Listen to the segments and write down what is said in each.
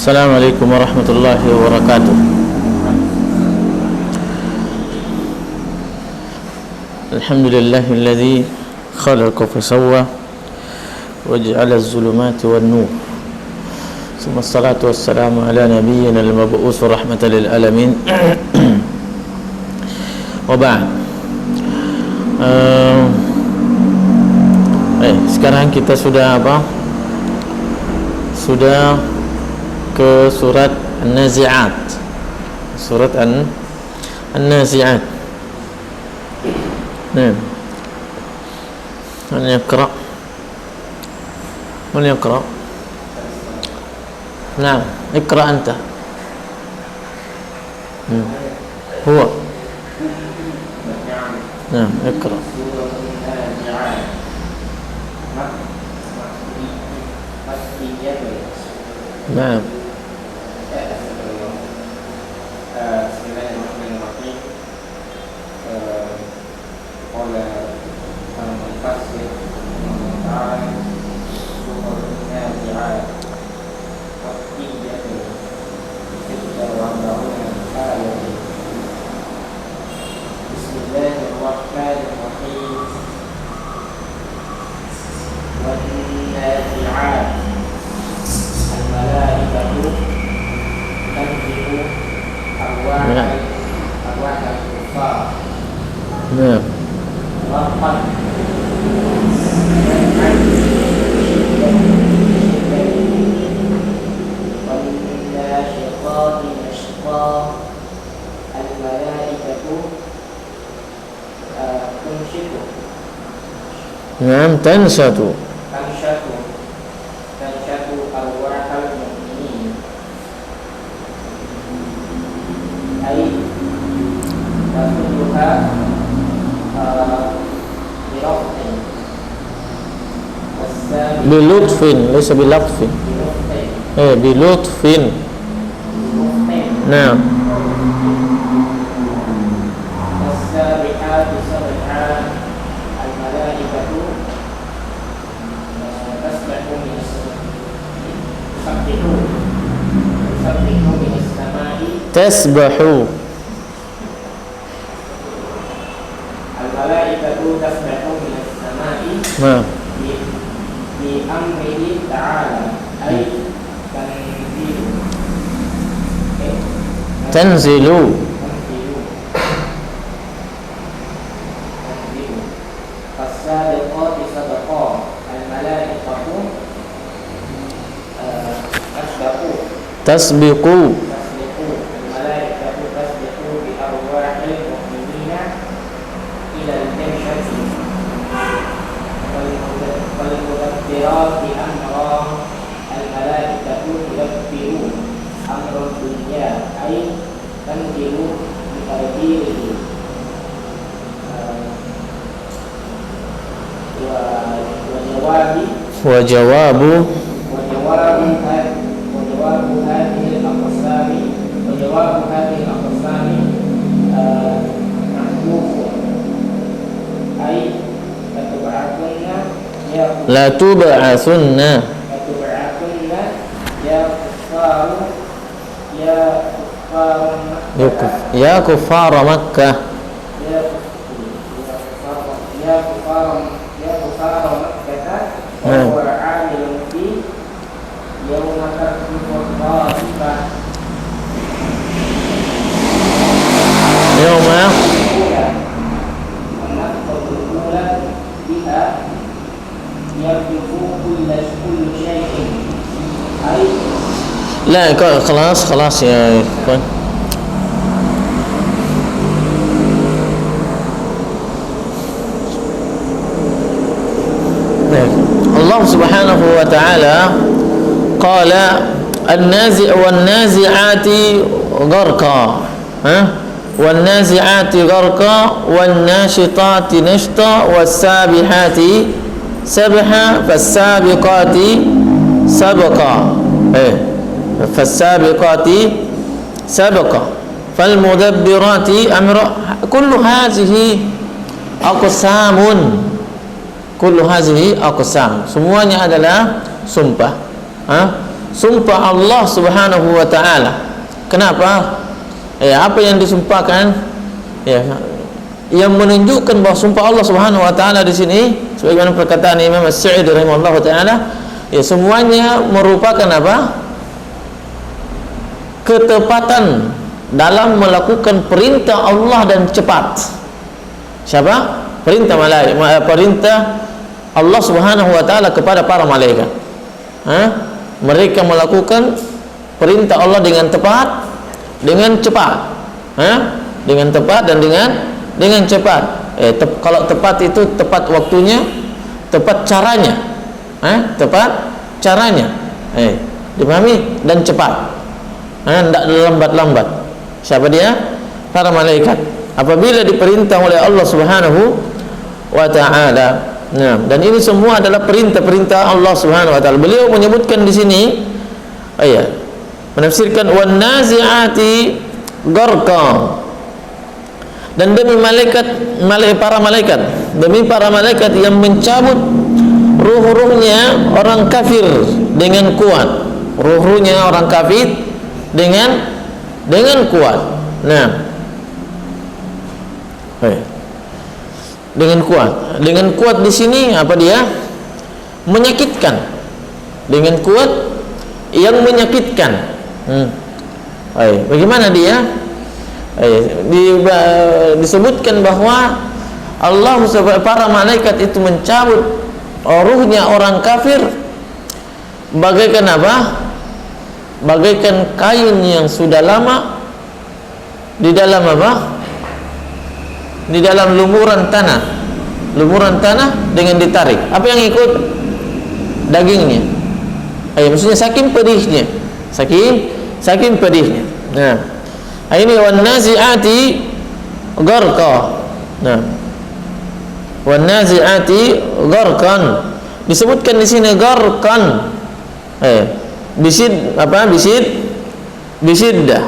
Assalamualaikum warahmatullahi wabarakatuh. Alhamdulillahilladzi khalaqa fasawwa waj'ala az-zulumati wan-nur. Tsumma assalatu wassalamu ala nabiyyina al-mab'us rahmatan lil alamin. Wa ba'd. Sekarang kita sudah apa? Sudah ke surat An-Nazi'at. Surat An-Nazi'at. Nah. Man yaqra? Man yaqra? Nah, اقرأ أنت. هو. نعم، اقرأ. نعم. Bismillahirrahmanirrahim. Qala al-mufassir ta'ala surah An-Nazi'at Makkiyatun Sittan wa arba'una ayatan. Bismillahirrahmanirrahim. Wan-Nazi'at al-malaikatu tanzi'u arwah al-kuffar. Nah. Waqad wal-nashiqati nashqa al-malaikatu tunshiqu. Naam, tanshatu arwah al-mu'minin ay tasudduha birafin wassami bilutfin, laysa bilafin. Bilutfin. Naam. والسابحات سبحا الملائكة تسبح من السماء Tasbahu. الملائكة تسبح من السماء Naam. بأمره تعالى أي Tanzilu. فالسابقات سبقا الملائكة Tasbiqu. الملائكة تسبق بأرواح المؤمنين إلى الجنة والمدبرات أمرا الملائكة تدبر أمر الدنيا أي تنزل بتدبيره Wajawabu. وجواب هذه الأقسام محذوف أي La tub'atsunna. Ya kuffar Makkah. وهو عامل في يوم ترجف الرادفة يوم النقطة الأولى بها يرجف كل شيء أي لا خلاص يا إخوان. Allah subhanahu wa ta'ala qala wan-nazi'ati gharqa, wan-nazi'ati gharqa wan-nashitati nashta was-sabihati sabha fas-sabiqati sabqa fas-sabiqati sabqa fal-mudabbirati amra. Kullu hadhihi aqsamun. Kullu hazihi aqsam, semuanya adalah sumpah. sumpah Allah Subhanahu wa taala. Kenapa? Apa yang disumpahkan? Yang menunjukkan bahwa sumpah Allah Subhanahu wa taala di sini sebagaimana perkataan Imam As-Sa'idi rahimahullahu taala, semuanya merupakan apa? Ketepatan dalam melakukan perintah Allah dan cepat. Siapa? Perintah Allah Subhanahu wa taala kepada para malaikat. Mereka melakukan perintah Allah dengan tepat, dengan cepat. Dengan tepat dan dengan cepat. Kalau tepat itu tepat waktunya, tepat caranya. Tepat caranya. Dipahami? Dan cepat. Tidak lambat-lambat. Siapa dia? Para malaikat. Apabila diperintah oleh Allah Subhanahu wa taala. Dan ini semua adalah perintah-perintah Allah Subhanahu wa taala. Beliau menyebutkan di sini menafsirkan wan nazi'ati gharqa. Dan demi para malaikat yang mencabut ruh-ruhnya orang kafir dengan kuat. Ruh-ruhnya orang kafir dengan kuat. Dengan kuat di sini apa dia? Menyakitkan. Dengan kuat yang menyakitkan. Bagaimana dia? Disebutkan bahwa Allah para malaikat itu mencabut ruhnya orang kafir bagaikan apa? Bagaikan kain yang sudah lama di dalam apa? Di dalam lumuran tanah dengan ditarik. Apa yang ikut? Dagingnya. Maksudnya saking pedihnya. Saking pedihnya. Ini wan nazi'ati gharqa. Wan nazi'ati gharqan. Disebutkan di sini gharqan. Bisiddah.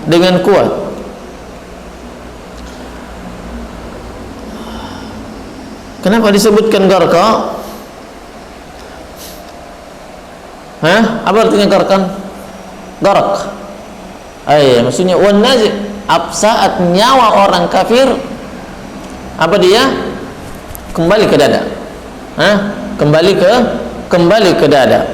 Dengan kuat. Kenapa disebutkan gharqa? Apa artinya gharqan? Gharq. Maksudnya wan nazi' saat nyawa orang kafir apa dia? Kembali ke dada. Kembali ke dada.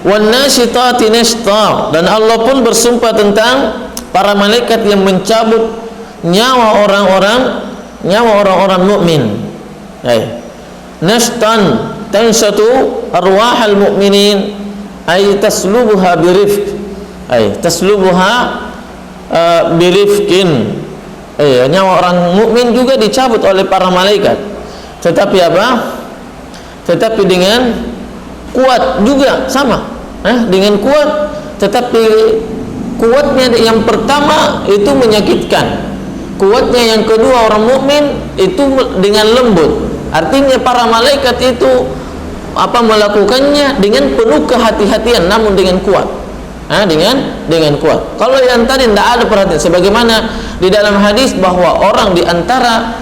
Wan nasyitati nashta. Dan Allah pun bersumpah tentang para malaikat yang mencabut nyawa orang-orang mukmin. Nashtan tanshatu arwahal mu'minin ay taslubuha birifq. Birifqin. Nyawa orang mukmin juga dicabut oleh para malaikat. Tetapi apa? Tetapi dengan kuat juga sama. Dengan kuat, tetapi kuatnya yang pertama itu menyakitkan. Kuatnya yang kedua orang mukmin itu dengan lembut. Artinya para malaikat itu melakukannya dengan penuh kehati-hatian namun dengan kuat. Dengan kuat. Kalau yang tadi tidak ada perhatian, sebagaimana di dalam hadis bahwa orang di antara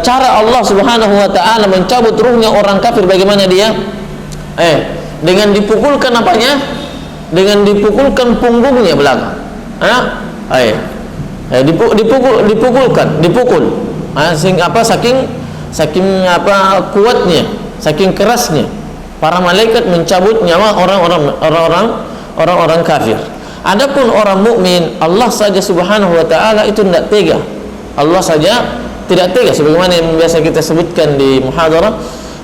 cara Allah Subhanahu wa taala mencabut ruhnya orang kafir bagaimana dia? Dengan dipukulkan apanya? Dengan dipukulkan punggungnya belakang. Dipukul. Saking kuatnya, saking kerasnya para malaikat mencabut nyawa orang-orang kafir. Adapun orang mukmin, Allah saja Subhanahu wa taala itu tidak tega. Allah saja tidak tega sebagaimana yang biasa kita sebutkan di muhadarah.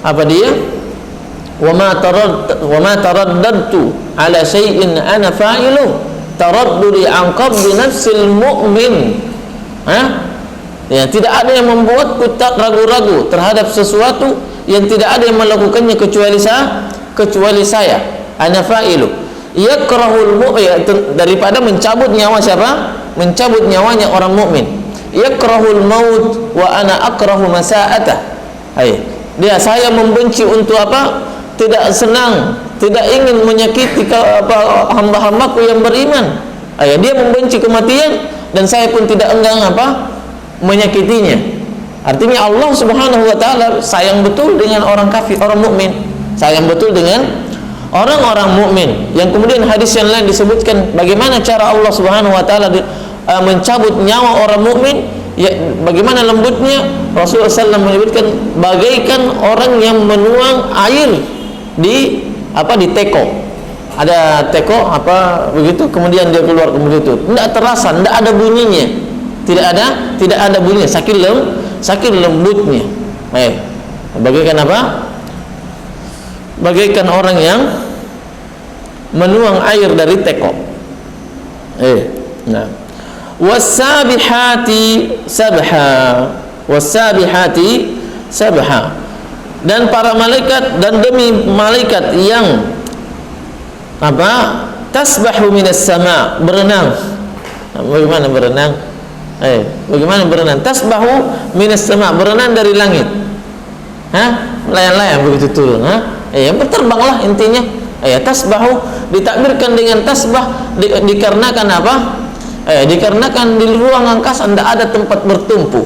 Apa dia? Wa ma taraddadtu ala syai'in ana fa'ilu taraddudi an qabdi nafsil mu'min. Tidak ada yang membuatku tak ragu-ragu terhadap sesuatu yang tidak ada yang melakukannya kecuali saya. Ana fa'ilu. Yakrahul mu'min, daripada mencabut nyawa siapa? Mencabut nyawanya orang mukmin. Yakrahul maut wa ana akrahu masa'atah. Saya membenci untuk apa? Tidak senang, tidak ingin menyakiti hamba-hambaku yang beriman. Dia membenci kematian dan saya pun tidak enggan menyakitinya. Artinya Allah Subhanahu wa taala sayang betul dengan orang kafir, orang mukmin. Sayang betul dengan orang-orang mukmin. Yang kemudian hadis yang lain disebutkan bagaimana cara Allah Subhanahu wa taala mencabut nyawa orang mukmin, ya, bagaimana lembutnya. Rasulullah SAW menyebutkan bagaikan orang yang menuang air di teko. Ada teko begitu, kemudian dia keluar kemudian itu tidak terasa, tidak ada bunyinya, tidak ada bunyinya, saking lembutnya. Bagaikan apa? Bagaikan orang yang menuang air dari teko. Nah, wasabihati sabha, dan para malaikat, dan demi malaikat yang tasbahu minas sama, berenang. Bagaimana berenang? Bagaimana berenang? Tasbahu minas sama, berenang dari langit. Layang-layang begitu turun. Berterbanglah intinya. Tasbahu ditakbirkan dengan tasbah dikarenakan apa? Dikarenakan di ruang angkasa tidak ada tempat bertumpu.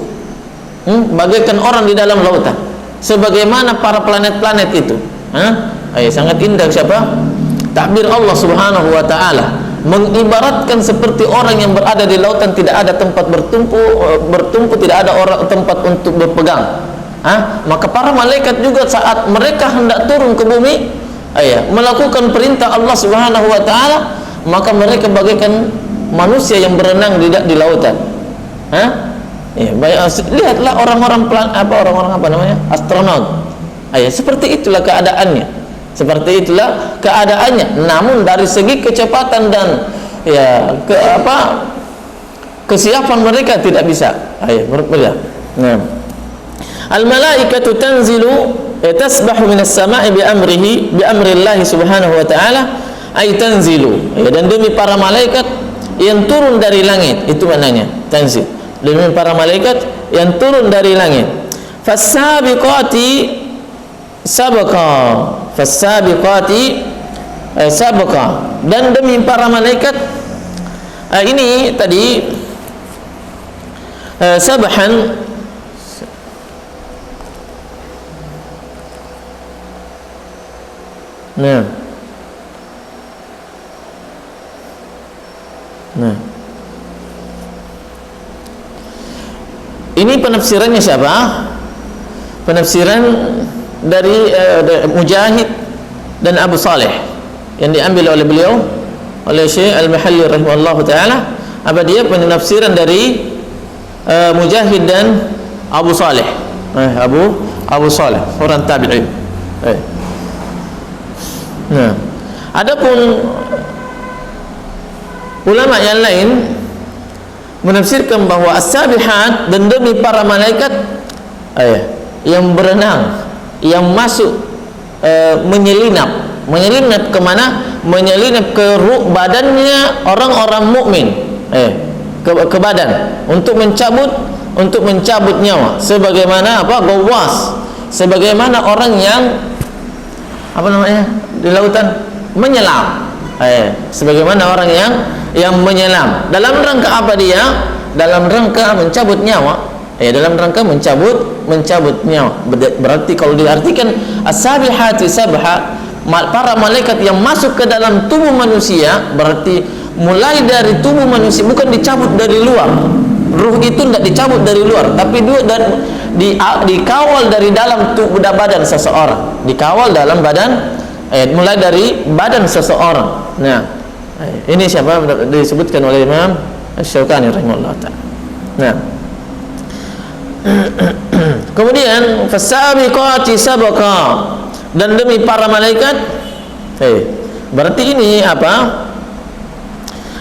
Bagaikan orang di dalam lautan. Sebagaimana para planet-planet itu. Sangat indah siapa? Takbir Allah Subhanahu wa taala mengibaratkan seperti orang yang berada di lautan, tidak ada tempat bertumpu, tidak ada tempat untuk berpegang. Maka para malaikat juga saat mereka hendak turun ke bumi, melakukan perintah Allah Subhanahu wa taala, maka mereka bagaikan manusia yang berenang di lautan. Lihatlah orang-orang astronot. Seperti itulah keadaannya. Seperti itulah keadaannya. Namun dari segi kecepatan dan kesiapan mereka tidak bisa. Berbeda. Al-malaikatu tanzilu tasbahu minas sama'i bi amrillah subhanahu wa ta'ala, ay tanzilu. Dan demi para malaikat yang turun dari langit, itu maknanya tanzil. Demi para malaikat yang turun dari langit. Fas-sabiqati sabqa, dan demi para malaikat ini tadi sabahan, nah ini penafsirannya siapa? Penafsiran dari Mujahid dan Abu Saleh yang diambil oleh beliau, oleh Syekh Al-Mahalli rahimahullah ta'ala. Apa dia? Penafsiran dari Mujahid dan Abu Saleh. Abu Saleh orang tabi'in. Nah, adapun ulama yang lain menafsirkan bahwa as-sabihat, dan demi para malaikat yang berenang, yang masuk menyelinap kemana? Menyelinap ke badannya orang-orang mukmin, ke badan untuk mencabut nyawa, sebagaimana gawas, sebagaimana orang yang di lautan menyelam, sebagaimana orang yang menyelam. Dalam rangka apa dia? Dalam rangka mencabut nyawa. Dalam rangka mencabut nyawa. Berarti kalau diartikan as-sabihati sabha, para malaikat yang masuk ke dalam tubuh manusia, berarti mulai dari tubuh manusia, bukan dicabut dari luar. Ruh itu tidak dicabut dari luar, tapi dikawal dari dalam tubuh badan seseorang. Dikawal dalam badan, mulai dari badan seseorang. Nah, ini siapa disebutkan oleh Imam Asy-Syaukani rahimahullah ta'ala. Nah, kemudian fasabiqati sabqa, dan demi para malaikat. Berarti ini apa?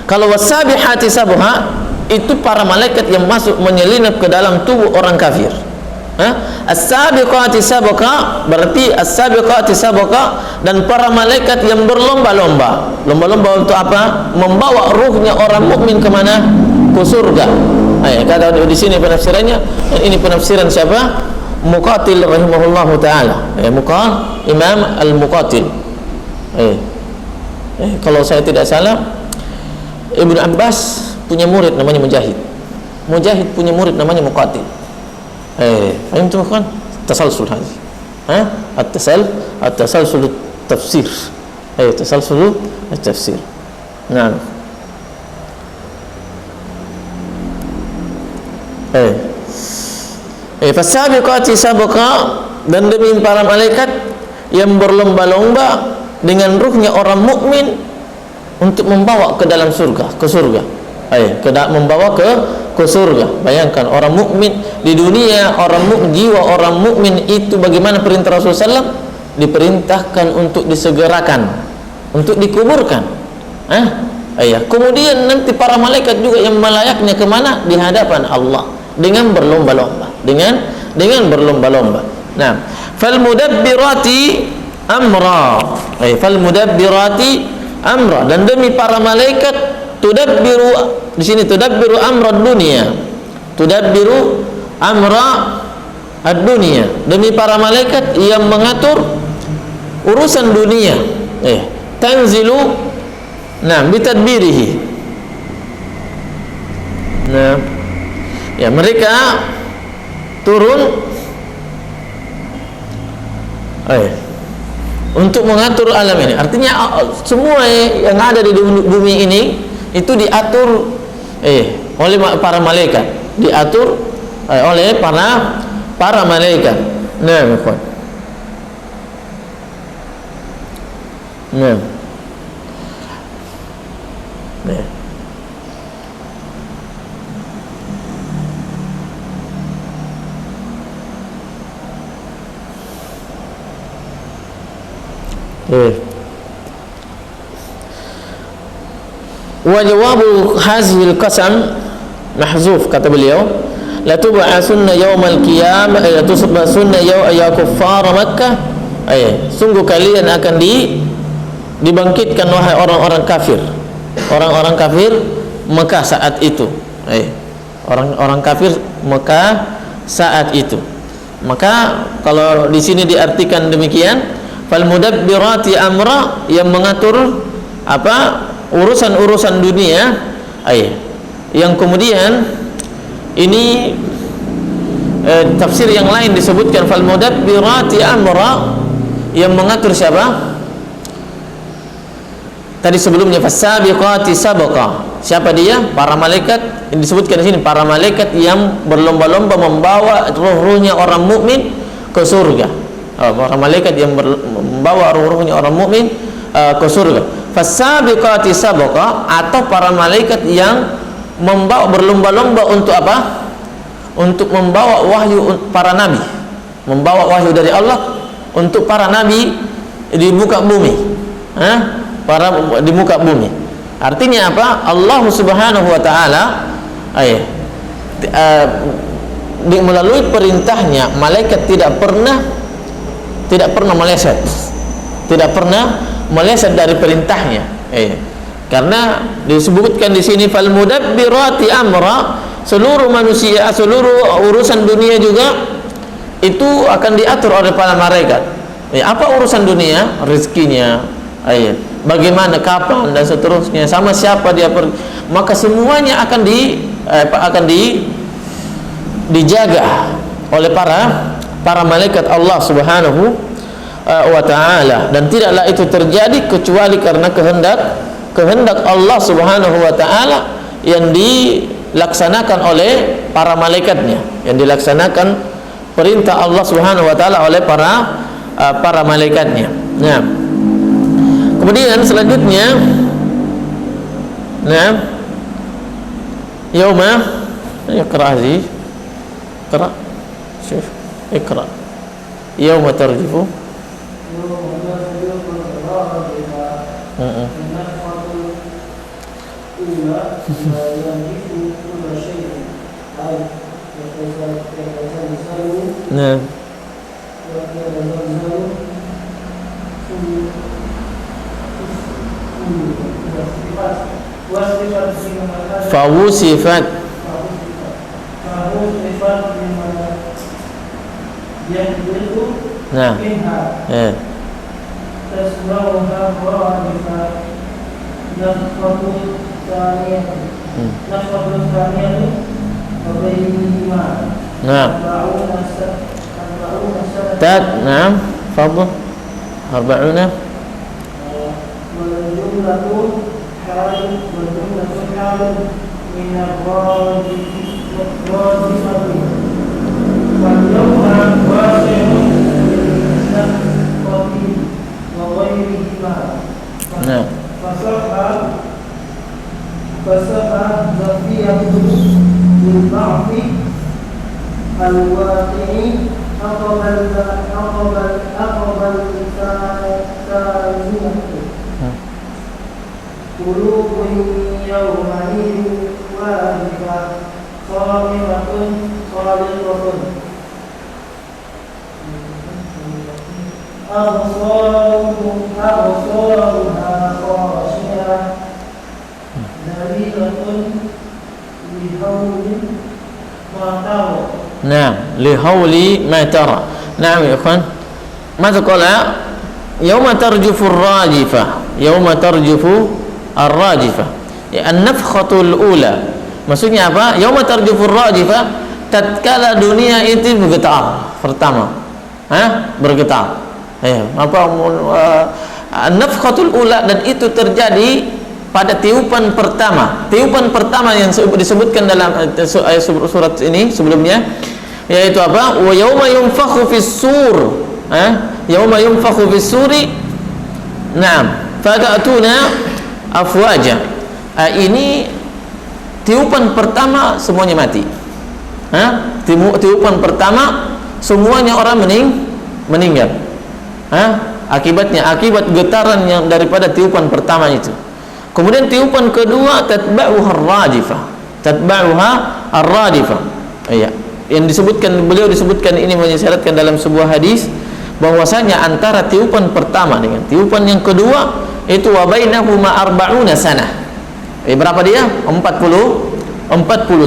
Kalau wasabihati sabha, itu para malaikat yang masuk menyelinap ke dalam tubuh orang kafir. As-sabiqati sabqa, berarti as-sabiqati sabqa, dan para malaikat yang berlomba-lomba. Lomba-lomba untuk apa? Membawa ruhnya orang mukmin kemana? Ke surga. Kata di sini penafsirannya. Ini penafsiran siapa? Muqatil rahimahullahu taala. Imam Al-Muqatil. Kalau saya tidak salah, Ibnu Abbas punya murid namanya Mujahid. Mujahid punya murid namanya Muqatil. فهمتم اخوان؟ التسلسل هذه التسلسل التفسير تسلسل التفسير. نعم. Fasabiqati sabqa, dan demi para malaikat yang berlomba-lomba dengan ruhnya orang mukmin untuk membawa ke dalam surga, ke surga. Membawa ke surga. Bayangkan orang mukmin di dunia, jiwa orang mukmin itu bagaimana perintah Rasulullah SAW? Diperintahkan untuk disegerakan, untuk dikuburkan. Kemudian nanti para malaikat juga yang melayaknya kemana? Di hadapan Allah dengan berlomba-lomba, dengan berlomba-lomba. Nah, fal mudabbirati amra, dan demi para malaikat tudabbiru, di sini tudabbiru amra dunia, tudabbiru amra ad-dunia, demi para malaikat yang mengatur urusan dunia. Tanzilu, bitadbirihi. Mereka turun untuk mengatur alam ini. Artinya semua yang ada di bumi ini itu diatur oleh para malaikat, diatur oleh para malaikat. Wa jawabu hazil qasam mahzuf, kata beliau, la tub'asunna yaumal qiyamah, la tusbasunna ya kuffar Makkah. Sungguh kalian akan dibangkitkan wahai orang-orang kafir, orang-orang kafir Mekah saat itu. Orang-orang kafir Mekah saat itu. Maka kalau di sini diartikan demikian, fal mudabbirati amra, yang mengatur urusan-urusan dunia. Yang kemudian ini tafsir yang lain disebutkan fal mudabbirati amra, yang mengatur siapa? Tadi sebelumnya fasabiqati sabqa. Siapa dia? Para malaikat. Yang disebutkan di sini para malaikat yang berlomba-lomba membawa ruh-ruhnya orang mukmin ke surga. Para malaikat yang membawa ruh-ruhnya orang mukmin ke surga. Fasabiqati sabqa, atau para malaikat yang berlomba-lomba untuk apa? Untuk membawa wahyu para nabi, membawa wahyu dari Allah untuk para nabi di muka bumi. Di muka bumi. Artinya apa? Allah Subhanahu wa taala melalui perintahnya, malaikat tidak pernah meleset. Tidak pernah meleset dari perintahnya. Karena disebutkan di sini fal mudabbirati amra, seluruh manusia, seluruh urusan dunia juga itu akan diatur oleh para malaikat. Apa urusan dunia? Rezekinya, bagaimana, kapan, dan seterusnya, sama siapa dia pergi, maka semuanya akan dijaga oleh para malaikat Allah Subhanahu wa taala, dan tidaklah itu terjadi kecuali karena kehendak Allah Subhanahu wa taala yang dilaksanakan oleh para malaikatnya, yang dilaksanakan perintah Allah Subhanahu wa taala oleh para malaikatnya. Nah, kemudian selanjutnya, yauma iqra hadhi, iqra, syuf, iqra, yauma tarjifu. Nah, fawusifat, nah, Nah, nah, fadhil. Arba'una. والجملة حال من الراجفة واليوم واسع للنفقة وغيرهما Nah, فصح ظرفية للبعض الواقع عقب الثانية قلوب يومئذ واجفة صائمة صادقة أبصارها خاشعة ذليلة لهول ما ترى. nah, lihauli ma tara. Naam ya ikhwan. Mata qala yauma tarjufu ar-rajifah. Yauma tarjufu ar-rajifah. Ya, an-nafkhatul ula. Maksudnya apa? Yauma tarjufu ar-rajifah, tatkala dunia itu bergetar pertama. Bergetar. An-nafkhatul ula, dan itu terjadi pada tiupan pertama. Tiupan pertama yang disebutkan dalam surat ini sebelumnya, yaitu apa? Wa yauma yunfakhu fis-sur. Yauma yunfakhu fis-suri. Naam, fatatuna afwaja. Ini tiupan pertama semuanya mati. Tiupan pertama semuanya orang meninggal. Akibat getaran yang daripada tiupan pertama itu. Kemudian tiupan kedua, tatba'uha ar-radifah. Iya. Yang beliau disebutkan ini mengisyaratkan dalam sebuah hadis bahwasanya antara tiupan pertama dengan tiupan yang kedua itu wa bainahuma arba'una sanah. Berapa dia? 40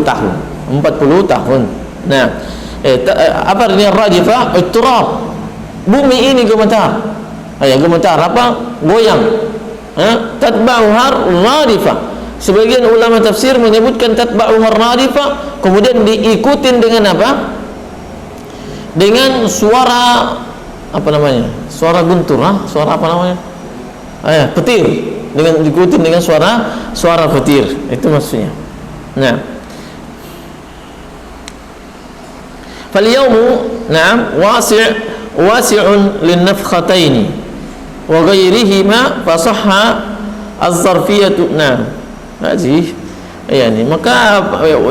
tahun. 40 tahun. Nah, apa artinya radifah? Ittirab. Bumi ini gemetar. Gemetar apa? Goyang. Tatba'uha radifah. Sebagian ulama tafsir menyebutkan tatba'uha radifah, kemudian diikutin dengan apa? Dengan suara apa namanya? Suara guntur, suara apa namanya? Petir. Dengan diikutin dengan suara petir. Itu maksudnya. Nah, fal yawmu na'am wasi'un lin-nafkhataini wa ghairihima fa sahha az-zarfiyatu. Nah, hadhihi yani maka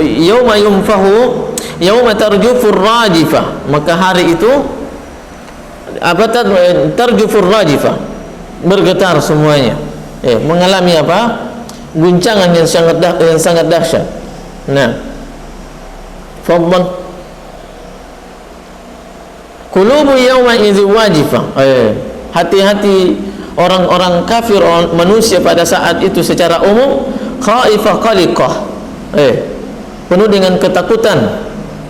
yauma yunfahu yauma tarjufu ar-rajifah, maka hari itu apa? Tarjufu ar-rajifah, bergetar semuanya, mengalami apa? Guncangan yang sangat dahsyat. Nah, fadhal. Qulubu yawma idzi wajifah. Hati-hati orang-orang kafir, orang manusia pada saat itu secara umum khaifah qaliqah. Penuh dengan ketakutan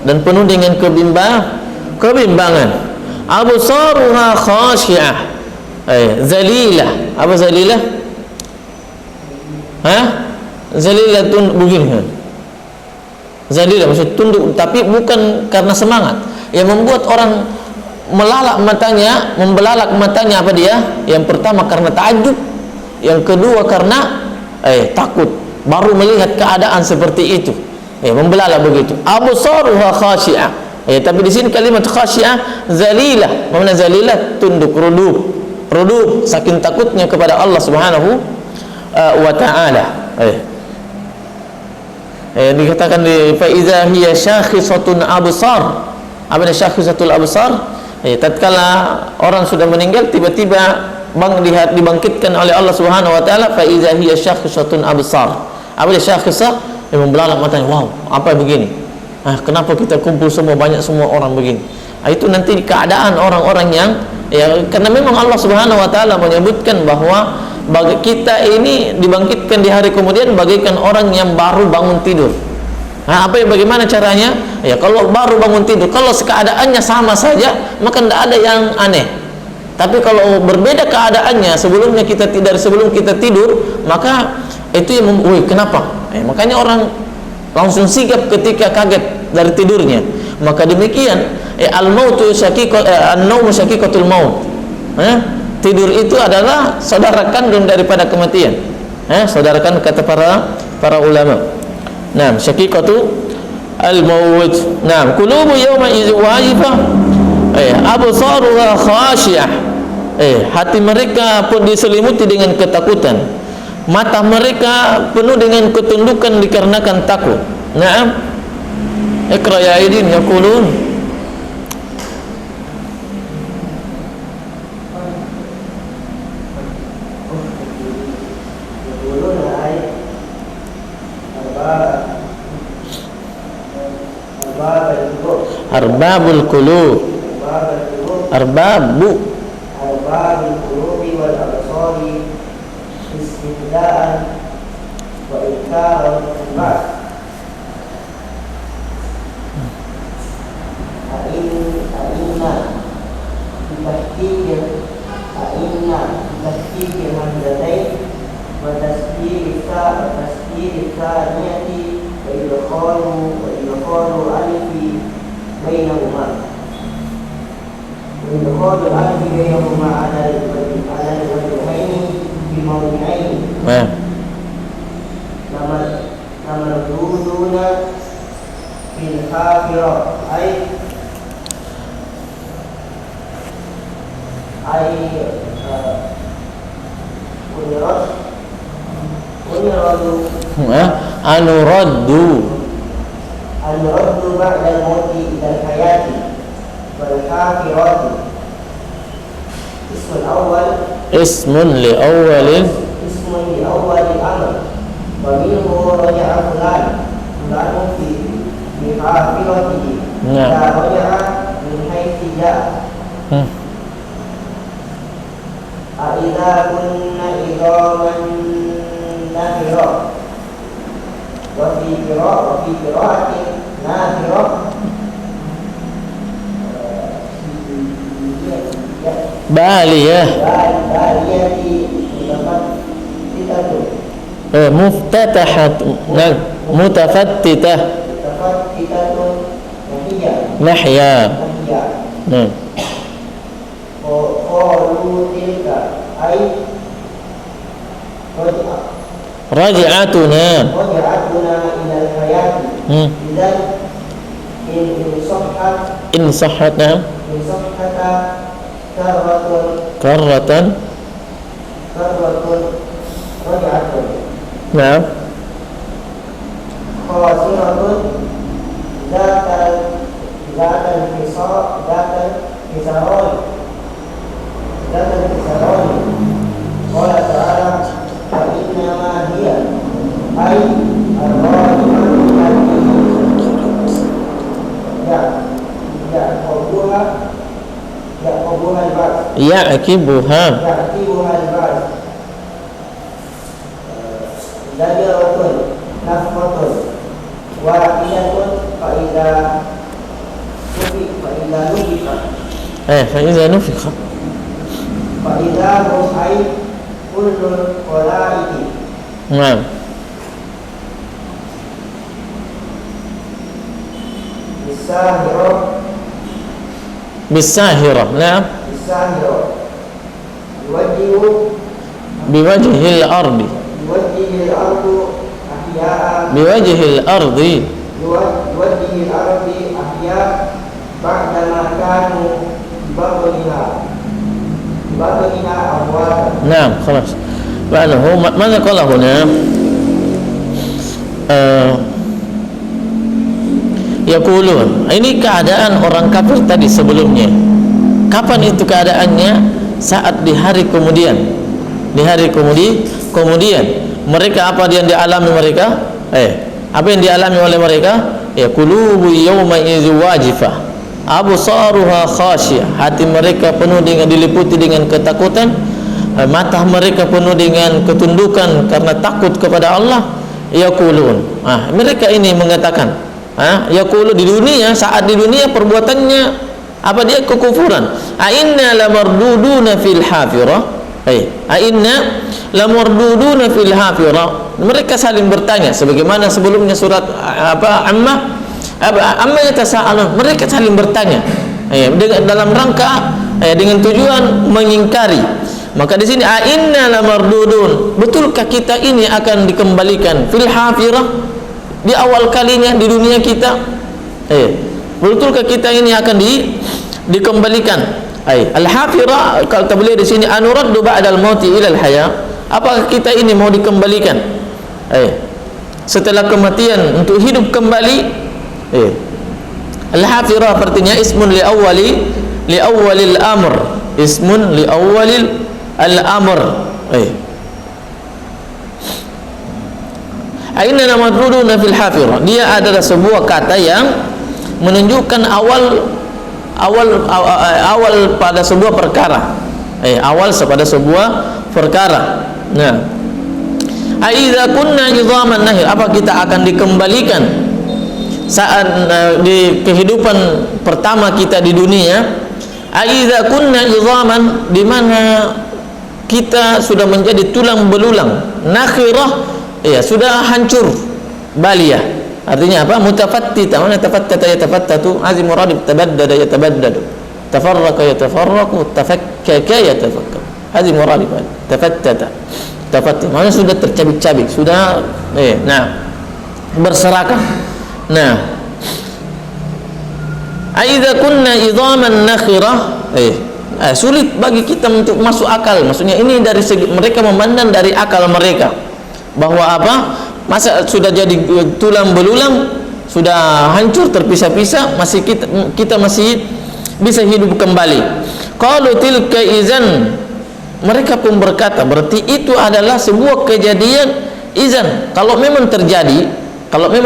dan penuh dengan kebimbangan. Absaruha khashi'ah. Zalilah. Apa zalilah? Zalilatun begini. Zalilah maksud tunduk, tapi bukan karena semangat. Yang membuat orang membelalak matanya apa dia? Yang pertama karena takjub, yang kedua karena takut, baru melihat keadaan seperti itu, membelalak begitu. Absaruha khashi'ah. Tapi di sini kalimat khashi'ah zalilah. Mana zalilah? Tunduk, rudud, saking takutnya kepada Allah Subhanahu wa ta'ala. Dikatakan di fa iza hiya syakhisatun absar. Apa ini syakhisatul absar? Tatkala orang sudah meninggal, tiba-tiba dibangkitkan oleh Allah Subhanahu wa taala, fa iza hiya syakhisatun absar. Apa dia syakhisa? Yang membelalak matanya. Wow, apa begini? Kenapa kita kumpul banyak semua orang begini? Itu nanti keadaan orang-orang yang karena memang Allah Subhanahu wa taala menyebutkan bahwa bagi kita ini dibangkitkan di hari kemudian bagaikan orang yang baru bangun tidur. Bagaimana caranya? Kalau baru bangun tidur, kalau keadaannya sama saja, maka tidak ada yang aneh. Tapi kalau berbeda keadaannya sebelum kita tidur, maka itu yang kenapa? Makanya orang langsung sigap ketika kaget dari tidurnya. Maka demikian al-mautu an-naumu syaqiqatul maut. Tidur itu adalah saudara kandung daripada kematian. Saudara kandung kata para ulama. Nah, syaqiqatu al-maut. Nah, qulubu yawma idz wajifah. Absaruha khasyiah. Hati mereka pun diselimuti dengan ketakutan. Mata mereka penuh dengan ketundukan dikarenakan takut. Naam. Iqra ya aidin yaqulun. Arbabul qulub. Arbabul qulubi wal absari istidaan wa inkaran ba'd. Tahqiq hamdatain wa tasdid tsaniyati wa idkhalu alifi bainahuma ala al-wajhaini bi mawdi'aini nama duduna fil khafirah Anuraddu ba'da al-mauti ila al-hayati wal khafirati. Ismun li awwalil amr wa minhu raja'a fulan fi khafiratihi la raja'a min haythu ja'a. Aidza kunna idhaman nafira wa fi qira'atin nafira baliyah muftatahat mutafattitah nahya. Raj'atuna ila al-hayati. Idzan in sahhat karratan raj'atun. Naam. Khasiratun zatal kisaroni. Qala ta'ala fa inna ma hiya ay ya'kibuha al-ba'd zajaratun nafqatun wa'idatun fa idza nufikha fa idza hum ay kullul qalaiki. Naam. Bisahirah. Naam. Bisahirah. Biwajhil ardi. Biwajhil ardi ahya ba'da ma kanu batniha amwat. Naam, khalas. Mana qala huna? Yaqulun, ini keadaan orang kafir tadi sebelumnya. Kapan itu keadaannya? Saat di hari kemudian. Di hari kemudian mereka apa yang dialami mereka? Apa yang dialami oleh mereka? Qulubu yawma idz wajifah absaruha khasyiyah. Hati mereka penuh dengan diliputi dengan ketakutan, mata mereka penuh dengan ketundukan karena takut kepada Allah. Yaqulun, mereka ini mengatakan, yaqulu di dunia, saat di dunia perbuatannya apa dia? Kekufuran. Inna lamarduduna fil hafirah. Inna lamarduduna fil hafirah. Mereka saling bertanya sebagaimana sebelumnya surat Ammah, Amma yatasaalun, mereka saling bertanya. Dengan dalam rangka dengan tujuan mengingkari. Maka di sini inna lamardudun, betulkah kita ini akan dikembalikan fil hafirah, di awal kalinya di dunia kita? Betulkah kita ini akan dikembalikan? Al-hafirah kalau kita boleh di sini anuraddu ba'dal mauti ila al-haya. Apakah kita ini mau dikembalikan setelah kematian untuk hidup kembali? Al-hafirah artinya ismun li awwalil amr, ismun li awwalil al-amr. Aina namadruduna fil hafirah, dia adalah sebuah kata yang menunjukkan awal pada sebuah perkara. Awal pada sebuah perkara. Nah, aiza kunna idhaman nahir, apa kita akan dikembalikan saat di kehidupan pertama kita di dunia? Aiza kunna idhaman, di mana kita sudah menjadi tulang belulang, nakhirah, sudah hancur, baliyah. Artinya apa? Mutafattita, mana tafattata yatafattatu, azim radib tabaddada yatabaddadu, tafarraqa yatafarraqu, tafakkaka yatafakkaku. Azim radib tafattata, tafattata, mana sudah tercabik-cabik, sudah berserakan. Nah, aiza kunna idhaman nakhirah, sulit bagi kita untuk masuk akal. Maksudnya ini dari segi mereka memandang dari akal mereka bahwa apa, masa sudah jadi tulang belulang, sudah hancur terpisah-pisah, masih kita masih bisa hidup kembali. Qalu tilka izan, mereka pun berkata berarti itu adalah sebuah kejadian izan. Kalau memang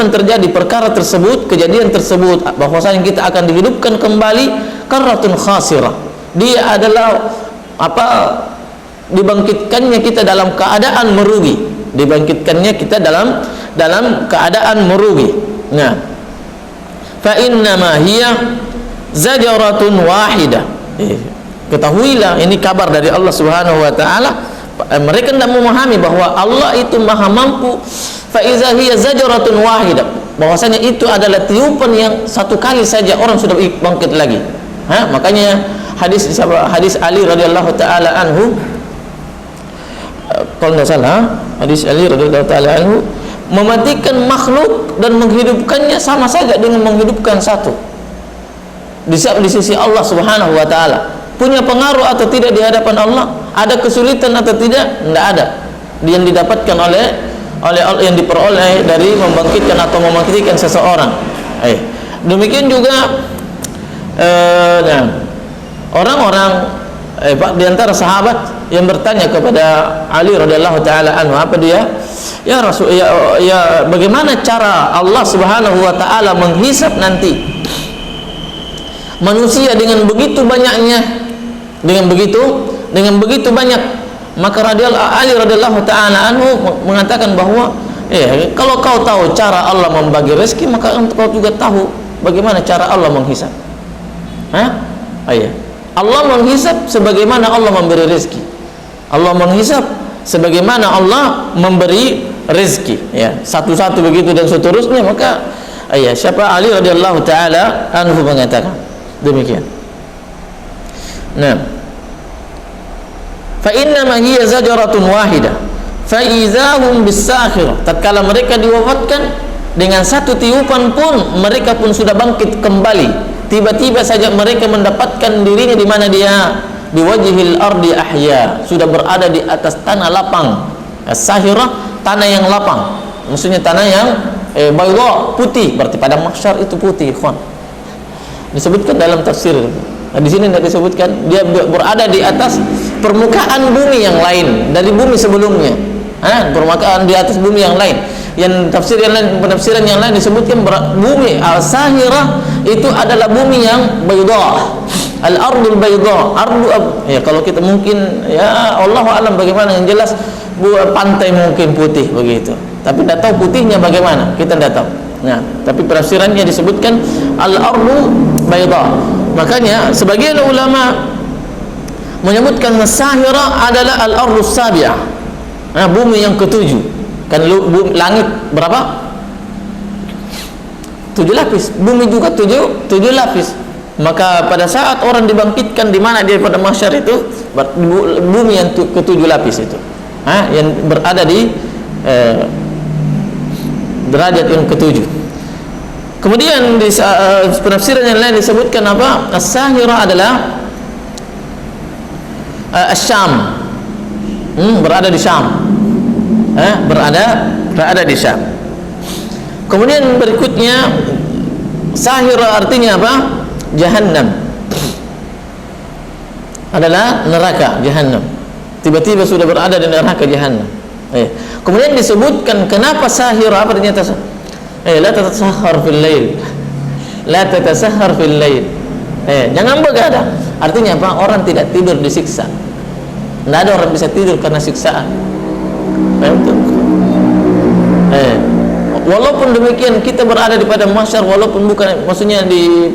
terjadi perkara tersebut, kejadian tersebut, bahwasanya kita akan dihidupkan kembali, karratun khasirah, dia adalah apa, dibangkitkannya kita dalam keadaan merugi, dibangkitkannya kita dalam keadaan merugi. Nah, fa innama hiya zajaratun wahidah. Ketahuilah, ini kabar dari Allah Subhanahu wa taala. Mereka tidak memahami bahwa Allah itu maha mampu. Fa iza hiya zajaratun wahidah, bahwasanya itu adalah tiupan yang satu kali saja orang sudah bangkit lagi. Makanya hadis Ali radhiyallahu taala anhu, kalau tidak salah hadis Ali radhiyallahu taala anhu, mematikan makhluk dan menghidupkannya sama saja dengan menghidupkan satu di sisi Allah Subhanahu wa taala. Punya pengaruh atau tidak di hadapan Allah? Ada kesulitan atau tidak? Tidak ada. Yang didapatkan oleh yang diperoleh dari membangkitkan atau mematikan seseorang. Demikian juga orang-orang di antara sahabat yang bertanya kepada Ali radhiyallahu taala anhu, apa dia? Ya Rasul, ya bagaimana cara Allah Subhanahu wa taala menghisab nanti manusia dengan begitu banyaknya, dengan begitu banyak? Maka Ali radhiyallahu taala anhu mengatakan bahwa kalau kau tahu cara Allah membagi rezeki, maka kau juga tahu bagaimana cara Allah menghisab. Allah menghisab sebagaimana Allah memberi rezeki. Allah menghisab sebagaimana Allah memberi rezeki, satu-satu begitu dan seterusnya. Maka siapa Ali radhiyallahu taala anhu mengatakan demikian. Nah, fa innama hiya zajaratun wahidah fa izahum bisakhirah, tatkala mereka diwafatkan dengan satu tiupan pun mereka pun sudah bangkit kembali. Tiba-tiba saja mereka mendapatkan dirinya di mana dia? Di wajhil ardi ahya, sudah berada di atas tanah lapang. As-sahirah, tanah yang lapang, maksudnya tanah yang bayda, putih. Berarti pada mahsyar itu putih, ikhwan. Disebutkan dalam tafsir. Di sini tidak disebutkan, dia berada di atas permukaan bumi yang lain dari bumi sebelumnya. Permukaan di atas bumi yang lain. Yang tafsir yang lain, penafsiran yang lain disebutkan bumi al-sahirah itu adalah bumi yang bayda, al-ardul bayda, kalau kita mungkin Allah alam bagaimana, yang jelas pantai mungkin putih begitu, tapi tidak tahu putihnya bagaimana, kita tidak tahu. Nah, tapi penafsirannya disebutkan al-ardu bayda. Makanya sebagian ulama menyebutkan sahira adalah al-ardu sabi'ah, bumi yang ketujuh. Kan langit berapa? 7 lapis, bumi juga 7 lapis. Maka pada saat orang dibangkitkan di mana dia pada mahsyar itu, bumi yang ke-7 lapis itu, yang berada di derajat yang ke-7. Kemudian di penafsiran yang lain disebutkan apa? As-Sahira adalah Syam, berada di Syam, berada di Syam. Kemudian berikutnya Sahira artinya apa? Jahannam, adalah neraka Jahannam. Tiba-tiba sudah berada di neraka Jahannam. Kemudian disebutkan kenapa Sahira, apa ternyata la tatasahhar fil lail, la tatasahhar fil lail, jangan begadang. Artinya apa? Orang tidak tidur disiksa. Tidak ada orang bisa tidur karena siksaan. Walaupun demikian kita berada di padang mahsyar, walaupun bukan maksudnya di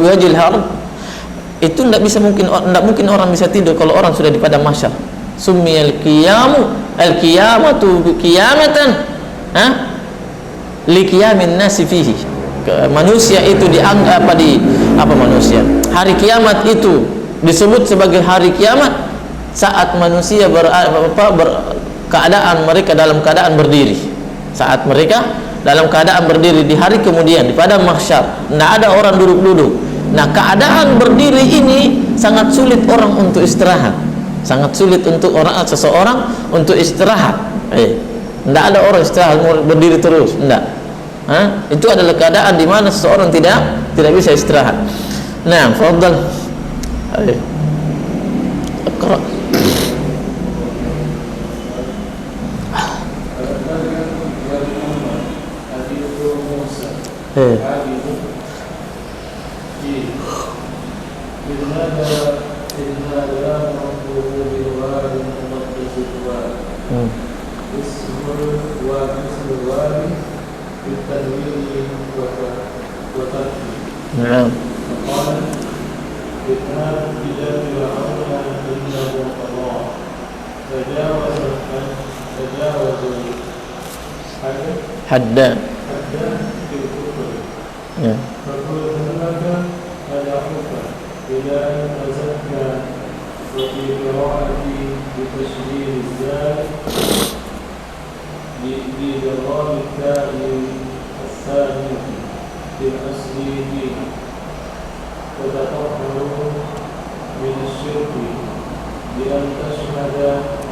wajil harb, itu tidak mungkin orang bisa tidur kalau orang sudah di padang mahsyar. Summiyal qiyamatu qiyamatan li qiyamin nasi fihi. Manusia itu dianggap manusia. Hari kiamat itu disebut sebagai hari kiamat saat manusia keadaan mereka dalam keadaan berdiri. Saat mereka dalam keadaan berdiri di hari kemudian di padang mahsyar, tidak ada orang duduk-duduk. Nah, keadaan berdiri ini sangat sulit orang untuk istirahat, sangat sulit untuk seseorang untuk istirahat. Tidak ada orang istirahat berdiri terus, tidak. Itu adalah keadaan di mana seseorang tidak bisa istirahat. Nah, fadhal. Iqra. نعم. حدا وفي قراءة بتشديد الزال بإدغام التاء الثانية في الأصل فيه، وتطهر من الشرك بأن تشهد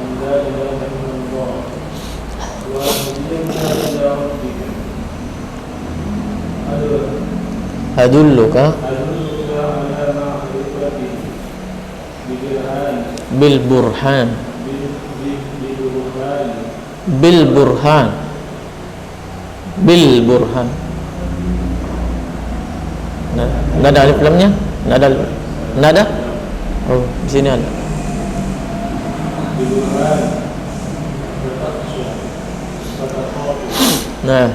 أن لا إله إلا الله وأهديك إلى ربك. أدلك على معرفته بالبرهان Nah, nggak ada alif lamnya? Nggak ada? Oh, di sini ada. Nah,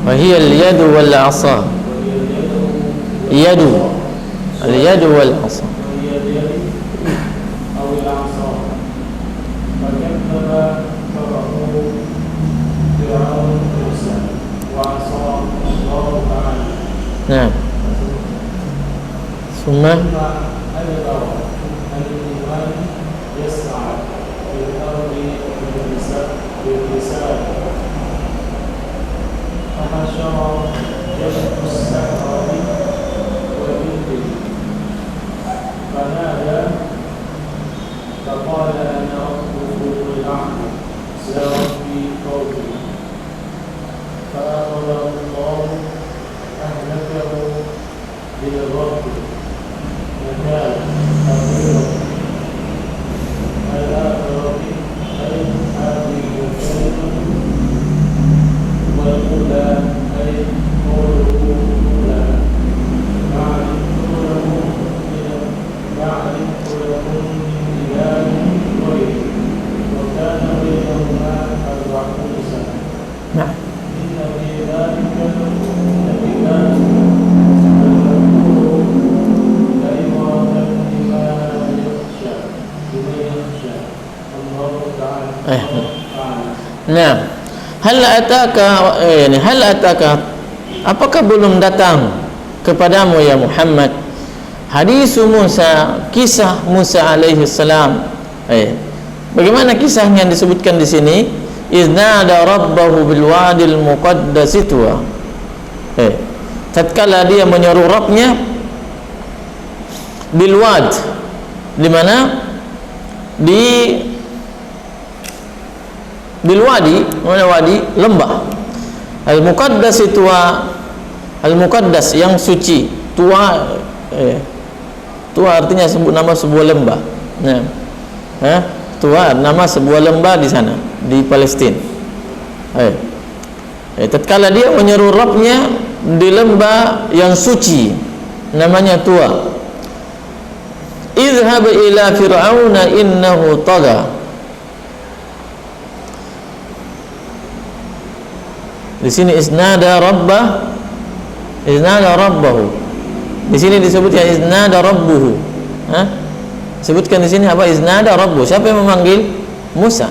وهي اليد والعصا. اليد والعصا. نعم. ثم يسعى في الأرض باللسان فحشر جمع السحرة والإنجل فنادى فقال أنا ربكم الأعلى يا ربي قومي فأخذه الله أهلكه بالرب مكان أخيرا الآخرة أي هذه الكلمة والأولى أي قوله الأولى معرفة لكم من إله غيره وكان بينهما من يخشى الله تعالى Nah, hal ataka apakah belum datang kepadamu ya Muhammad hadis Musa, kisah Musa alaihi salam. Bagaimana kisahnya yang disebutkan di sini? Iznada rabbahu bil wadil muqaddas tuwa. Tatkala dia menyeru Rabbnya bil wad, di mana? Bil wadi, mana wadi? Lembah. Al muqaddas tuwa, al muqaddas yang suci. Tuwa Tuwa artinya nama sebuah lembah. Nah, Tuwa nama sebuah lembah di sana, di Palestina. Tatkala dia menyeru Rabbnya di lembah yang suci, namanya Tuwa. Izhab ila fir'auna innahu tagha. Di sini iznada rabbahu. Di sini disebutkan iznada rabbuhu. Sebutkan di sini apa? Iznada rabbuhu. Siapa yang memanggil? Musa.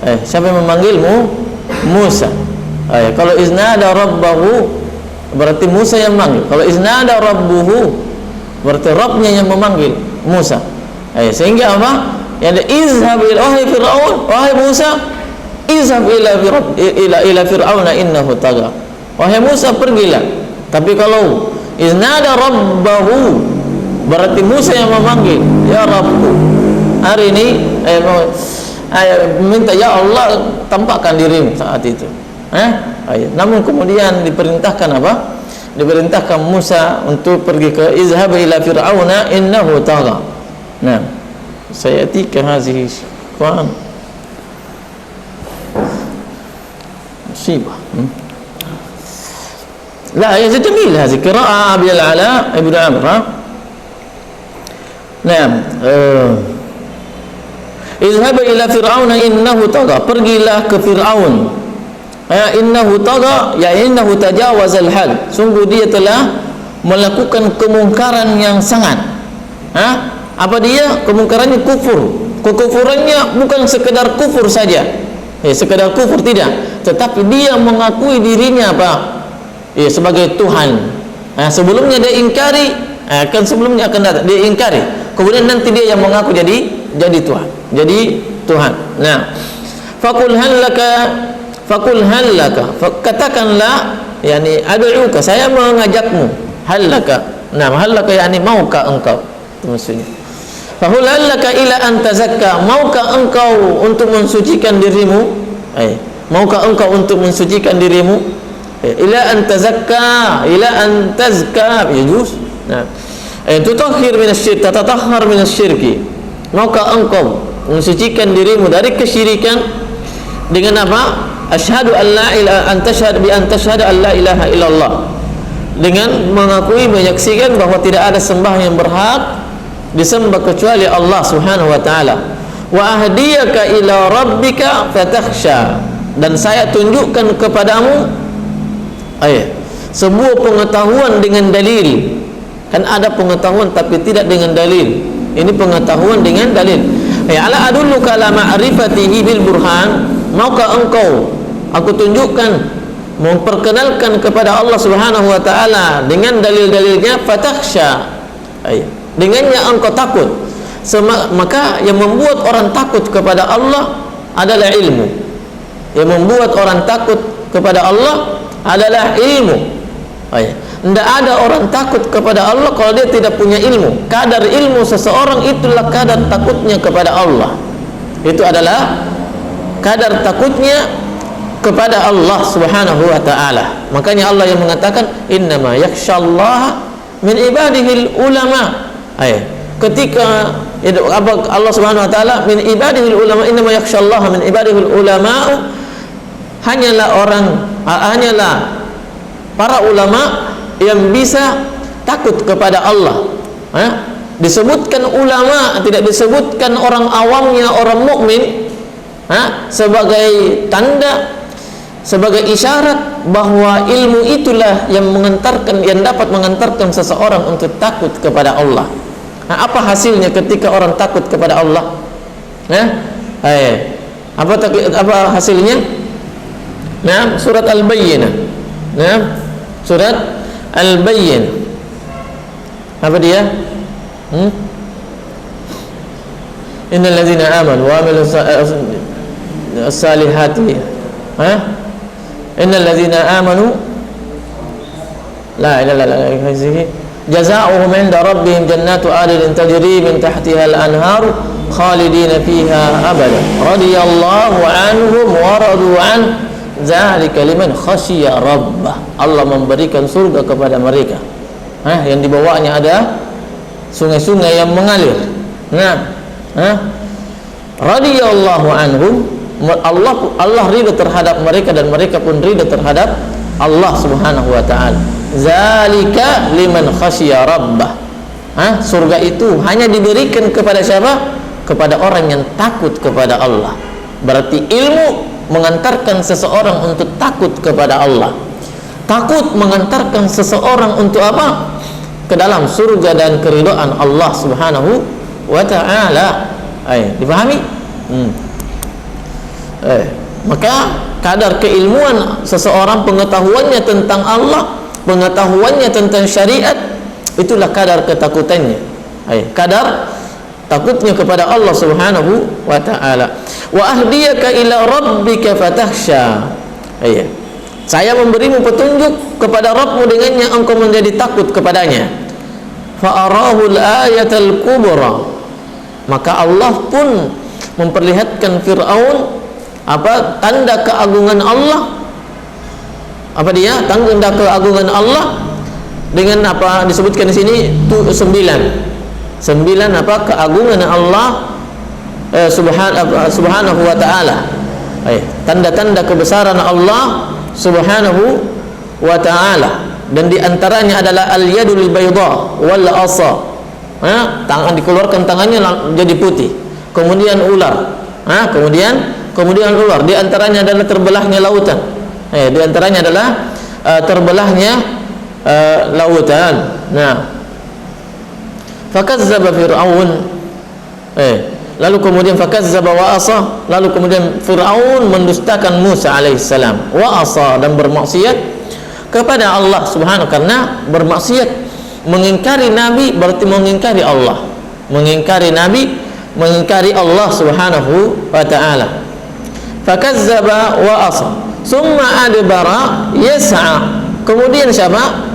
Siapa yang memanggilmu? Musa. Kalau iznada rabbahu berarti Musa yang memanggil. Kalau iznada rabbuhu berarti Rabbnya yang memanggil Musa. Sehingga apa? Yang izhab wahai Fir'aun, wahai Musa, izhab ila fir'auna innahu tagha. Wahai Musa, pergilah. Tapi kalau iznada rabbahu berarti Musa yang memanggil, ya Rabbu. Hari ini minta ya Allah tampakkan dirimu saat itu. Namun kemudian diperintahkan apa? Diperintahkan Musa untuk pergi ke izhab ila fir'auna innahu tagha. Nah, sayatika hazihi Quran musibah. لا هي جميلة هذه قراءة أبي العلاء ابن عمرو. نعم. اذهب إلى فرعون إنه طغى. Pergilah ke Fir'aun. Innahu tagha, ya innahu tajawazal had. Sungguh dia telah melakukan kemungkaran yang sangat. Apa dia? Kemungkarannya kufur. Kekufurannya bukan sekedar kufur saja. Sekedar kufur tidak, tetapi dia mengakui dirinya apa? Sebagai Tuhan. Sebelumnya dia ingkari, kan sebelumnya akan datang dia ingkari. Kemudian nanti dia yang mengaku jadi Tuhan. Jadi Tuhan. Nah, faqul hallaka, katakanlah, yakni ad'uka, saya mengajakmu. Hallaka. Nah, hallaka yakni maukah engkau? Itu maksudnya. Faqul hallaka ila an tazakka, maukah engkau untuk mensucikan dirimu? Maukah engkau untuk mensucikan dirimu? Ila an tazakka, ila an tazka, yajuz. Nah, tutahhir min asy-syirk, tatatahhar min asy-syirki. Maukah engkau mensucikan dirimu dari kesyirikan dengan apa? Asyhadu an la ilaha an tashhadu bi an tashhadu an la ilaha illallah. Dengan mengakui, menyaksikan bahwa tidak ada sembah yang berhak disembah kecuali Allah Subhanahu wa taala. Wa ahdiyaka ila rabbika fatakhsha. Dan saya tunjukkan kepadamu sebuah pengetahuan dengan dalil. Kan ada pengetahuan tapi tidak dengan dalil. Ini pengetahuan dengan dalil. Ala adulluka ala ma'rifatihi bil burhan. Maukah engkau aku tunjukkan, memperkenalkan kepada Allah Subhanahu wa taala dengan dalil-dalilnya, fatakhsha. Dengannya engkau takut. Maka yang membuat orang takut kepada Allah adalah ilmu. Yang membuat orang takut kepada Allah adalah ilmu. Tidak ada orang takut kepada Allah kalau dia tidak punya ilmu. Kadar ilmu seseorang itulah kadar takutnya kepada Allah. Itu adalah kadar takutnya kepada Allah Subhanahu wa taala. Makanya Allah yang mengatakan innama yakhsyallaha min ibadihil ulama. Ketika Allah Subhanahu wa taala min ibadihil ulama, innama yakhsyallaha min ibadihil ulama, hanyalah para ulama yang bisa takut kepada Allah. Disebutkan ulama, tidak disebutkan orang awamnya, orang mukmin, sebagai tanda, sebagai isyarat bahwa ilmu itulah yang mengantarkan, yang dapat mengantarkan seseorang untuk takut kepada Allah. Nah, apa hasilnya ketika orang takut kepada Allah? Apa hasilnya? Nah, surat Al-Bayyinah. Nah, surat Al-Bayyinah. Apa dia? Innal ladzina amanu wa amilus salihati. Innal ladzina amanu la ilaha illa jazaohum 'inda rabbihim jannatu 'adnin tajri min tahtiha al-anhar khalidina fiha abada radiyallahu anhum wa radu an dzalika liman khasyiya rabbah. Allah memberikan surga kepada mereka yang di bawahnya ada sungai-sungai yang mengalir. Radiyallahu anhum, Allah ridha terhadap mereka dan mereka pun ridha terhadap Allah Subhanahu wa taala. Zalika liman khasyiya rabbah. Surga itu hanya diberikan kepada siapa? Kepada orang yang takut kepada Allah. Berarti ilmu mengantarkan seseorang untuk takut kepada Allah. Takut mengantarkan seseorang untuk apa? Ke dalam surga dan keridhaan Allah Subhanahu wa taala. Dipahami? Maka kadar keilmuan seseorang, pengetahuannya tentang Allah, pengetahuannya tentang syariat, itulah kadar ketakutannya. Kadar takutnya kepada Allah Subhanahu wa taala. Wa ahdiyaka ila rabbika fatahsya. Saya memberimu petunjuk kepada Rabbmu dengannya engkau menjadi takut kepadanya. Fa arahul ayatal kubra. Maka Allah pun memperlihatkan Fir'aun tanda keagungan Allah. Apa dia? Tanda keagungan Allah dengan apa disebutkan di sini? 9 keagungan Allah subhanahu wa ta'ala. Tanda-tanda kebesaran Allah subhanahu wa ta'ala, dan diantaranya adalah al-yadul bayda wal asa. Tangan dikeluarkan, tangannya jadi putih. Kemudian ular. Kemudian ular. Di antaranya adalah terbelahnya lautan. Di antaranya adalah terbelahnya lautan. Fakazzaba Fir'aun. Lalu kemudian fakazzaba wa asa. Lalu kemudian Fir'aun mendustakan Musa alaihissalam. Wa asa, dan bermaksiat kepada Allah Subhanahu, karena bermaksiat, mengingkari Nabi berarti mengingkari Allah. Mengingkari Nabi, mengingkari Allah Subhanahu wa ta'ala. Fakazzaba wa asa. Summa adbara yas'a. Kemudian siapa?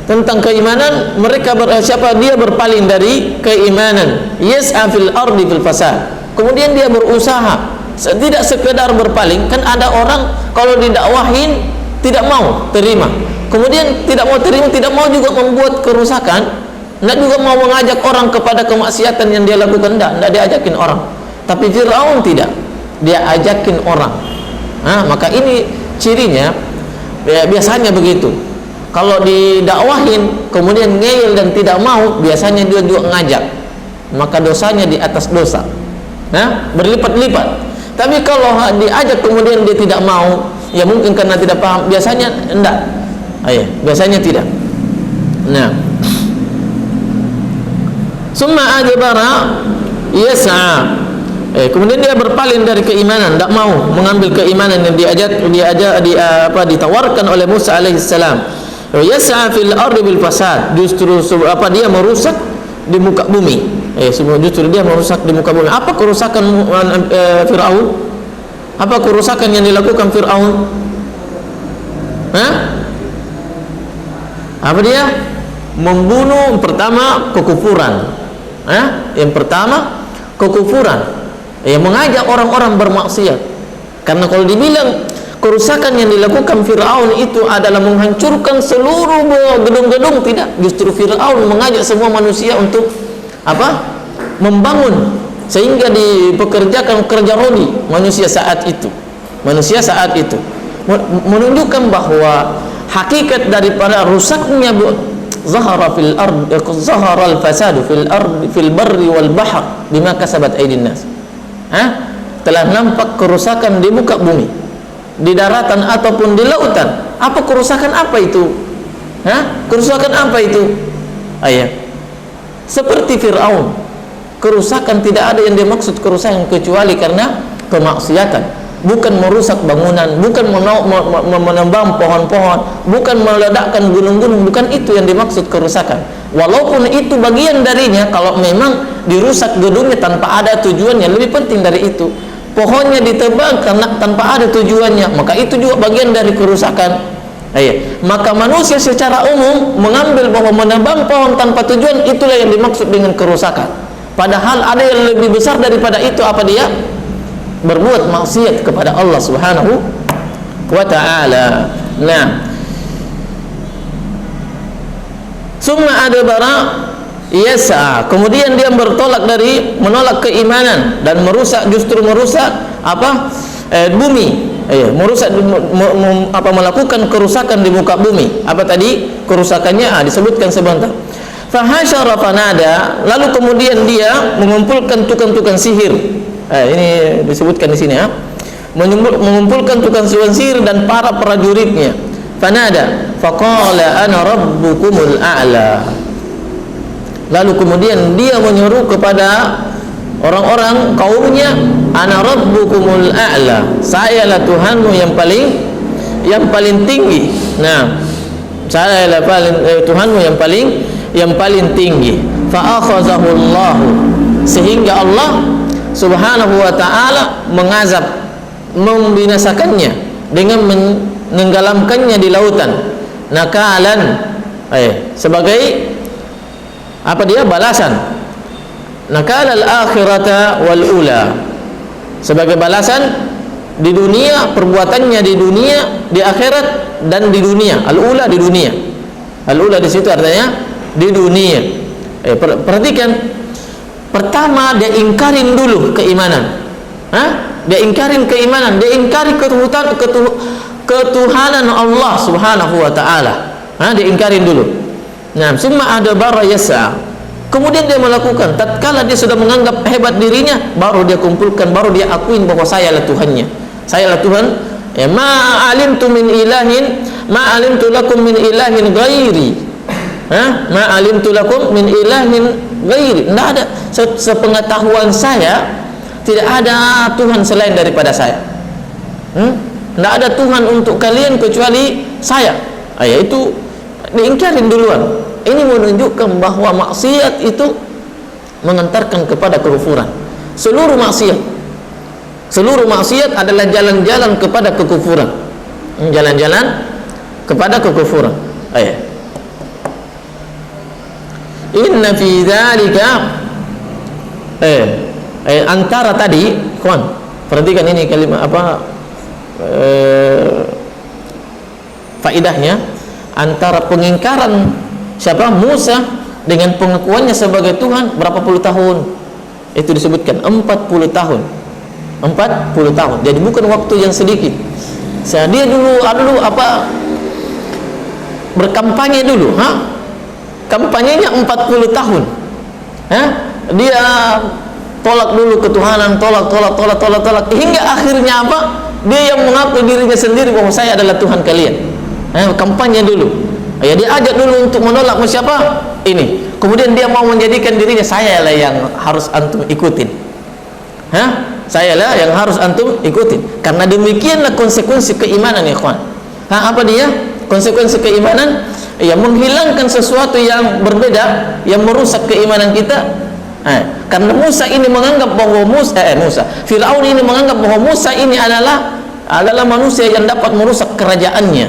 Tentang keimanan mereka dia berpaling dari keimanan. Yas'a fil ardi fil fasad. Kemudian dia berusaha, tidak sekedar berpaling. Kan ada orang kalau didakwahin tidak mau terima, kemudian tidak mau terima, tidak mau juga membuat kerusakan, tidak juga mau mengajak orang kepada kemaksiatan yang dia lakukan, tidak diajakin orang. Tapi Fir'aun tidak, dia ajakin orang. Maka ini cirinya, biasanya begitu. Kalau didakwahin kemudian ngeyel dan tidak mau, biasanya dia juga ngajak, maka dosanya di atas dosa, berlipat-lipat. Tapi kalau diajak kemudian dia tidak mau, ya mungkin karena tidak paham, biasanya enggak. Biasanya tidak. Summa adbara yas'a. Kemudian dia berpaling dari keimanan, tidak mau mengambil keimanan yang ditawarkan oleh Musa alaihissalam. Yas'a fil ardi bil fasad. Justru dia merusak di muka bumi. Justru dia merusak di muka bumi. Apa kerusakan Fir'aun? Apa kerusakan yang dilakukan Fir'aun? Apa dia? Membunuh. Pertama kekufuran. Yang pertama kekufuran. Mengajak orang-orang bermaksiat. Karena kalau dibilang kerusakan yang dilakukan Fir'aun itu adalah menghancurkan seluruh gedung-gedung, tidak. Justru Fir'aun mengajak semua manusia untuk membangun, sehingga dipekerjakan kerja rodi manusia saat itu. Menunjukkan bahwa hakikat daripada rusaknya zahara al-fasadu fil barri wal bahr bima kasabat aydin nas. Telah nampak kerusakan di muka bumi, di daratan ataupun di lautan. Apa kerusakan apa itu? Kerusakan apa itu? Seperti Fir'aun, kerusakan tidak ada yang dimaksud kerusakan kecuali karena kemaksiatan, bukan merusak bangunan, bukan menembang pohon-pohon, bukan meledakkan gunung-gunung, bukan itu yang dimaksud kerusakan. Walaupun itu bagian darinya, kalau memang dirusak gedungnya tanpa ada tujuannya, lebih penting dari itu. Pohonnya ditebang karena tanpa ada tujuannya, maka itu juga bagian dari kerusakan. Maka manusia secara umum mengambil bahwa menebang pohon tanpa tujuan itulah yang dimaksud dengan kerusakan. Padahal ada yang lebih besar daripada itu. Apa dia? Berbuat maksiat kepada Allah Subhanahu wa ta'ala. Nah, summa adbara yas'a, kemudian dia bertolak dari menolak keimanan dan merusak, justru merusak bumi, merusak melakukan kerusakan di muka bumi. Apa tadi kerusakannya? Disebutkan sebentar. Fahasyara fanada, lalu kemudian dia mengumpulkan tukang-tukang sihir. Ini disebutkan di sini, mengumpulkan tukang sihir dan para prajuritnya. Fanada faqala ana rabbukumul a'la, lalu kemudian dia menyeru kepada orang-orang kaumnya, ana rabbukumul a'la, sayalah Tuhanmu yang paling tinggi. Nah, sayalah Tuhanmu yang paling tinggi. Fa akhazahu Allah, sehingga Allah Subhanahu wa ta'ala mengazab, membinasakannya dengan menenggelamkannya di lautan. Nakalan, sebagai apa dia? Balasan. Nakal al-akhirata wal ula, sebagai balasan di dunia, perbuatannya di dunia, di akhirat dan di dunia. Al-ula di dunia. Al-ula di situ artinya di dunia. Perhatikan. Pertama dia ingkarin dulu keimanan. Dia ingkarin keimanan, dia ingkari ketuhanan Allah Subhanahu wa ta'ala. Dia ingkarin dulu. Nah, summa adbara yas'a, kemudian dia melakukan, tatkala dia sudah menganggap hebat dirinya, baru dia kumpulkan, baru dia akuin bahwa saya lah Tuhannya. Saya lah Tuhan. Ma alimtu min ilahin, ma alimtu lakum min ilahin ghairi. Ma alimtu lakum min ilahin ghairi. Tidak ada, sepengetahuan saya tidak ada Tuhan selain daripada saya. Tidak ada Tuhan untuk kalian kecuali saya. Itu diingkarin duluan. Ini menunjukkan bahwa maksiat itu mengantarkan kepada kekufuran. Seluruh maksiat adalah jalan-jalan kepada kekufuran. Jalan-jalan kepada kekufuran. Inna fi dzalika antara tadi, kawan, perhatikan ini kalimat faidahnya, antara pengingkaran siapa? Musa dengan pengakuannya sebagai Tuhan berapa puluh tahun? Itu disebutkan 40 tahun. 40 tahun. Jadi bukan waktu yang sedikit. Dia dulu berkampanye dulu, kampanyenya 40 tahun. Dia tolak dulu ketuhanan, tolak hingga akhirnya apa? Dia yang mengaku dirinya sendiri bahwa saya adalah Tuhan kalian. Kampanye dulu. Dia ajak dulu untuk menolak siapa? Ini. Kemudian dia mau menjadikan dirinya, saya lah yang harus antum ikutin. Saya lah yang harus antum ikutin. Karena demikianlah konsekuensi keimanan, ya kawan. Apa dia? Konsekuensi keimanan, menghilangkan sesuatu yang berbeda, yang merusak keimanan kita. Karena Musa ini menganggap bahwa Fir'aun ini menganggap bahwa Musa ini adalah manusia yang dapat merusak kerajaannya.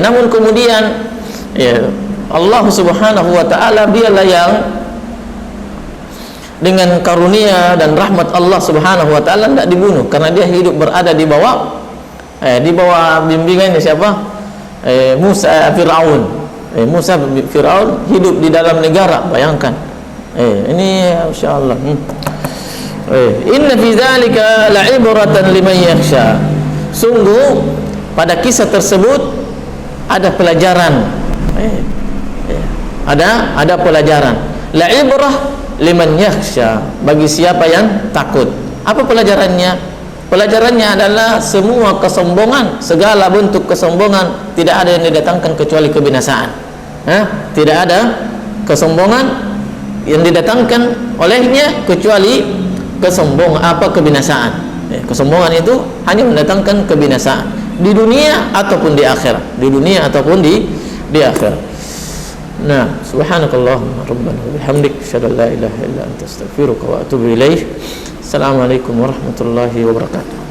Namun kemudian Allah Subhanahu wa ta'ala dialah yang dengan karunia dan rahmat Allah Subhanahu wa ta'ala tidak dibunuh, karena dia hidup berada di bawah bimbingannya siapa? Fir'aun hidup di dalam negara, bayangkan. Ini insyaallah. Inna fi dzalika la'ibratan liman yakhsha, sungguh pada kisah tersebut ada pelajaran. Ada pelajaran. La'ibrah liman yakhsha, bagi siapa yang takut. Apa pelajarannya? Pelajarannya adalah semua kesombongan, segala bentuk kesombongan tidak ada yang didatangkan kecuali kebinasaan. Tidak ada kesombongan yang didatangkan olehnya kecuali kebinasaan. Kesombongan itu hanya mendatangkan kebinasaan di dunia ataupun di akhirat. Di akhirat. Nah, subhanakallahumma rabbana wa bihamdik asyhadu an la ilaha illa anta astaghfiruka wa atubu ilaik. Assalamualaikum warahmatullahi wabarakatuh.